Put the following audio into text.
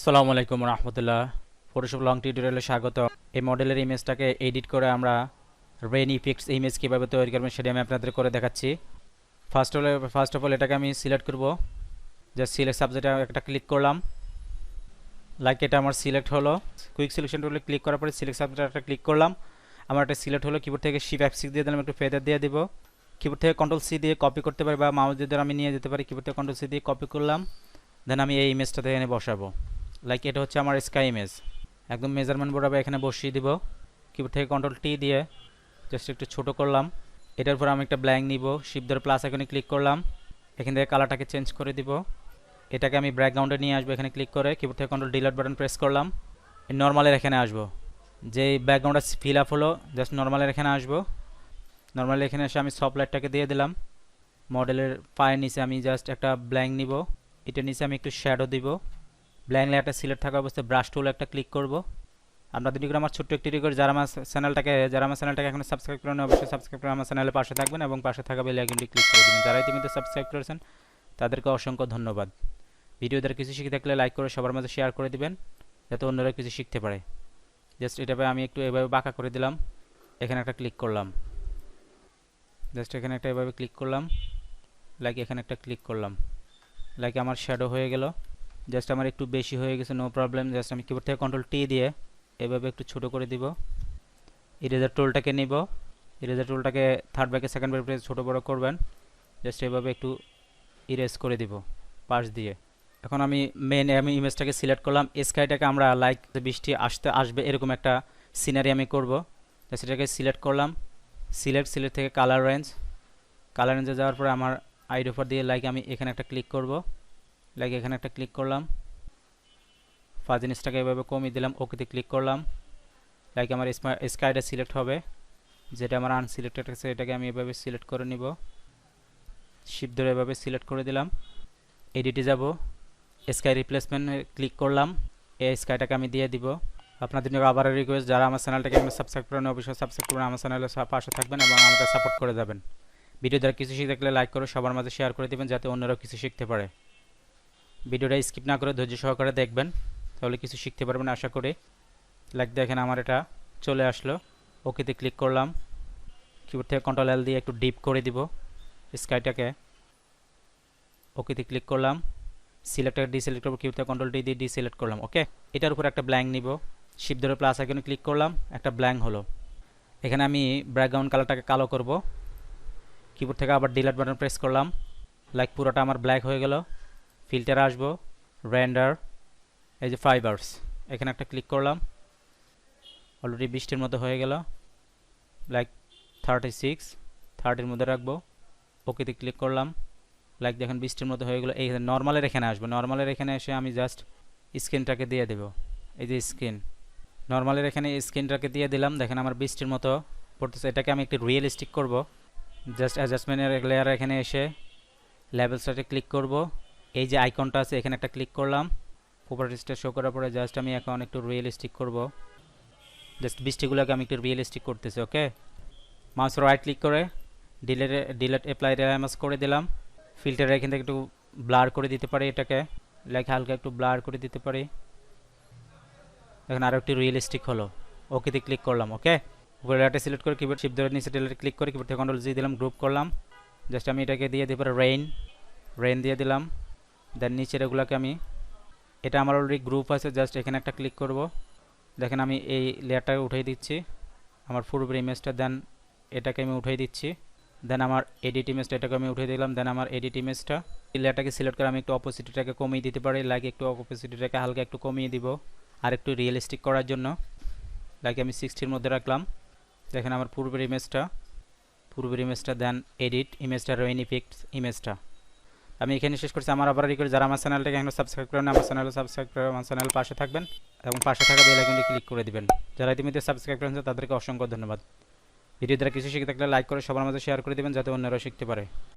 আসসালামু আলাইকুম রহমতুল্লাহ। Photoshop long টিউটোরিয়ালে স্বাগত। এই মডেলের ইমেজটাকে এডিট করে আমরা রেন ইফেক্টস ইমেজ কীভাবে তৈরি করবেন সেটা আমি আপনাদের করে দেখাচ্ছি। ফার্স্ট অফ অল এটাকে আমি সিলেক্ট করব। জাস্ট সিলেক্ট সাবজেক্টে একটা ক্লিক করলাম। লাইক এটা আমার সিলেক্ট হলো। কুইক সিলেকশন টুলে ক্লিক করার পরে সিলেক্ট সাবজেক্টে একটা ক্লিক করলাম। আমার একটা সিলেক্ট হলো। কিবোর্ড থেকে শিফট F6 দিয়ে দিলাম, একটু ফেদার দিয়ে দিব। কিবোর্ড থেকে কন্ট্রোল সি দিয়ে কপি করতে পারি বা মাউস দিয়ে আমি নিয়ে যেতে পারি। কিবোর্ড থেকে কন্ট্রোল সি দিয়ে কপি করলাম। দেন আমি এই ইমেজটাতে এনে বসাবো। লাইক এটা হচ্ছে আমার স্কাই ইমেজ। একদম মেজারমেন্ট বরাবর এখানে বসিয়ে দিব। কিবোর্ড থেকে কন্ট্রোল টি দিয়ে জাস্ট একটু ছোট করলাম। এটার উপর আমি একটা ব্ল্যাঙ্ক নিব। শিফট ধরে প্লাস আইকনে ক্লিক করলাম। এখান থেকে কালারটাকে চেঞ্জ করে দিব। এটাকে আমি ব্যাকগ্রাউন্ডে নিয়ে আসবো। এখানে ক্লিক করে কিবোর্ড থেকে কন্ট্রোল ডিলিট বাটন প্রেস করলাম। নর্মালের এখানে আসবো। যে ব্যাকগ্রাউন্ডটা ফিল আপ হলো জাস্ট নর্মালের এখানে আসবো। নর্মালের এখানে এসে আমি সফট লাইটটাকে দিয়ে দিলাম। মডেলের পায়ের নিচে আমি জাস্ট একটা ব্ল্যাঙ্ক নিব। এটার নিচে আমি একটু শ্যাডো দিব। ব্ল্যাঙ্ক লেয়ারটা সিলেক্ট থাকা অবস্থায় ব্রাশ টুল একটা ক্লিক করব। আপনাদের দিকে আমার ছোট্ট একটি রিকোয়েস্ট, যারা আমার চ্যানেলটাকে এখন সাবস্ক্রাইব করেন অবশ্যই সাবস্ক্রাইব করে আমার চ্যানেলের পাশে থাকবেন এবং পাশে থাকা বেল আইকনটি ক্লিক করে দেবেন। যারা ইতিমধ্যে সাবস্ক্রাইব করেছেন তাদেরকে অসংখ্য ধন্যবাদ। ভিডিও দ্বারা কিছু শিখে থাকলে লাইক করে সবার মাঝে শেয়ার করে দিবেন যাতে অন্যরা কিছু শিখতে পারে। জাস্ট এটাকে আমি একটু এভাবে বাঁকা করে দিলাম। এখানে একটা ক্লিক করলাম। জাস্ট এখানে একটা এভাবে ক্লিক করলাম। লাইক এখানে একটা ক্লিক করলাম। লাইক আমার শ্যাডো হয়ে গেল। জাস্ট আমার একটু বেশি হয়ে গেছে, নো প্রবলেম। জাস্ট আমি কিবোর্ড থেকে কন্ট্রোল টি দিয়ে এভাবে একটু ছোট করে দিব। ইরেজার টুলটাকে নিব। ইরেজার টুলটাকে থার্ড ব্যাকে সেকেন্ড ব্যাকে ছোট বড় করবেন। জাস্ট এভাবে একটু ইরেজ করে দিব পাশ দিয়ে। এখন আমি আমি ইমেজটাকে সিলেক্ট করলাম। স্কাইটাকে আমরা লাইক বৃষ্টি আসবে এরকম একটা সিনারি আমি করব। জাস্ট এটাকে সিলেক্ট করলাম। সিলেক্ট থেকে কালার রেঞ্জে যাওয়ার পরে আমার আইড অফার দিয়ে লাইক আমি এখানে একটা ক্লিক করব। লাইক এখানে একটা ক্লিক করলাম। ফাজিনেসটাকে এভাবে কমিয়ে দিলাম। ওকেতে ক্লিক করলাম। লাইক আমার স্কাইটা সিলেক্ট হবে। যেটা আমার আনসিলেক্টেড আছে এটাকে আমি এভাবে সিলেক্ট করে নিব। শিফট ধরে এভাবে সিলেক্ট করে দিলাম। এডিটে যাব। স্কাই রিপ্লেসমেন্টে ক্লিক করলাম। এই স্কাইটাকে আমি দিয়ে দিব। আপনাদের জন্য আবার রিকোয়েস্ট, যারা আমার চ্যানেলটাকে এখন সাবস্ক্রাইব করেন অবশ্যই সাবস্ক্রাইব করুন, আমার চ্যানেলের পাশে থাকবেন এবং আমাকে সাপোর্ট করে যাবেন। ভিডিও দ্বারা কিছু শিখে থাকলে লাইক করে সবার মাঝে শেয়ার করে দেবেন যাতে অন্যরাও কিছু শিখতে পারে। ভিডিওটা স্কিপ না করে ধৈর্য সহকারে দেখবেন, তাহলে কিছু শিখতে পারবেন আশা করি। লাইক দেখেন আমার এটা চলে আসলো। ওকেতে ক্লিক করলাম। কিবোর্ড থেকে কন্ট্রোল এল দিয়ে একটু ডিপ করে দিব স্কাইটাকে। ওকেতে ক্লিক করলাম। সিলেক্টটাকে ডিসিলেক্ট করব। কিবোর্ড থেকে কন্ট্রোল ডি দিয়ে ডিসিলেক্ট করলাম। ওকে, এটার উপর একটা ব্ল্যাঙ্ক নিব। শিফট ধরে প্লাস আইকনে ক্লিক করলাম। একটা ব্ল্যাঙ্ক হলো। এখানে আমি ব্যাকগ্রাউন্ড কালারটাকে কালো করব। কিবোর্ড থেকে আবার ডিলিট বাটন প্রেস করলাম। লাইক পুরোটা আমার ব্ল্যাক হয়ে গেল। ফিল্টার আসবো, রেন্ডার, এই যে ফাইবার্স, এখানে একটা ক্লিক করলাম। অলরেডি 20-টির মতো হয়ে গেল। লাইক 30-এর মধ্যে রাখবো। ওকেতে ক্লিক করলাম। লাইক দেখেন 20-টির মতো হয়ে গেল। এই নর্মালের এখানে আসবো। নর্মালের এখানে এসে আমি জাস্ট স্ক্রিনটাকে দিয়ে দেব। এই যে স্ক্রিন, নর্মালের এখানে স্ক্রিনটাকে দিয়ে দিলাম। দেখেন আমার 20-টির মতো পড়তেছে। এটাকে আমি একটু রিয়েলিস্টিক করব। জাস্ট অ্যাডজাস্টমেন্টের লেয়ার এখানে এসে লেভেলসটাতে ক্লিক করব। এই যে আইকনটা আছে এখানে একটা ক্লিক করলাম। প্রপার্টিসটা শো করার পরে জাস্ট আমি এখন একটু রিয়েলিস্টিক করব। জাস্ট বৃষ্টিগুলোকে আমি একটু রিয়েলিস্টিক করতেছি। ওকে, মাউস রাইট ক্লিক করে ডিলেট অ্যাপ্লাই রেমাস করে দিলাম। ফিল্টারে এখান থেকে একটু ব্লার করে দিতে পারি। এটাকে লাইক হালকা একটু ব্লার করে দিতে পারি। এখন আরও একটু রিয়েলিস্টিক হলো। ওকেতে ক্লিক করলাম। ওকে, উপরে লেয়ারটা সিলেক্ট করে কিবোর্ড শিফট ধরে নিচে ডিলেটে ক্লিক করে কিবোর্ড থেকে কন্ট্রোল জি দিলাম, গ্রুপ করলাম। জাস্ট আমি এটাকে দিয়ে দিই পরে রেইন দিয়ে দিলাম। দেন নিচের এগুলোকে আমি, এটা আমার অলরেডি গ্রুপ আছে, জাস্ট এখানে একটা ক্লিক করব। দেখেন আমি এই লেয়ারটাকে উঠিয়ে দিচ্ছি আমার পূর্বের ইমেজটা। দেন এটাকে আমি উঠিয়ে দিচ্ছি। দেন আমার এডিট ইমেজটা এটাকে আমি উঠিয়ে দিলাম। দেন আমার এডিট ইমেজটা এই লেয়ারটাকে সিলেক্ট করে আমি একটু অপোসিটিটাকে কমিয়ে দিতে পারি। লাইক একটু অপোসিটিটাকে হালকা একটু কমিয়ে দিব আর একটু রিয়েলিস্টিক করার জন্য। লাইক আমি 60-র মধ্যে রাখলাম। দেখেন আমার পূর্বের ইমেজটা। দেন এডিট ইমেজটা, রেইন ইফেক্টস ইমেজটা আমি এখানে শেষ করছি। আমার আবার রিকোয়েস্ট, যারা আমার চ্যানেলটাকে এখন সাবস্ক্রাইব করেন আমার চ্যানেলে সাবস্ক্রাইব করে আমার চ্যানেলের পাশে থাকবেন এবং পাশে থাকা বেল আইকনটি ক্লিক করে দিবেন। যারা ইতিমধ্যে সাবস্ক্রাইব করেছেন তাদেরকে অসংখ্য ধন্যবাদ। ভিডিও দ্বারা কিছু শিখে থাকলে লাইক করে সবার মাঝে শেয়ার করে দিবেন যাতে অন্যরাও শিখতে পারে।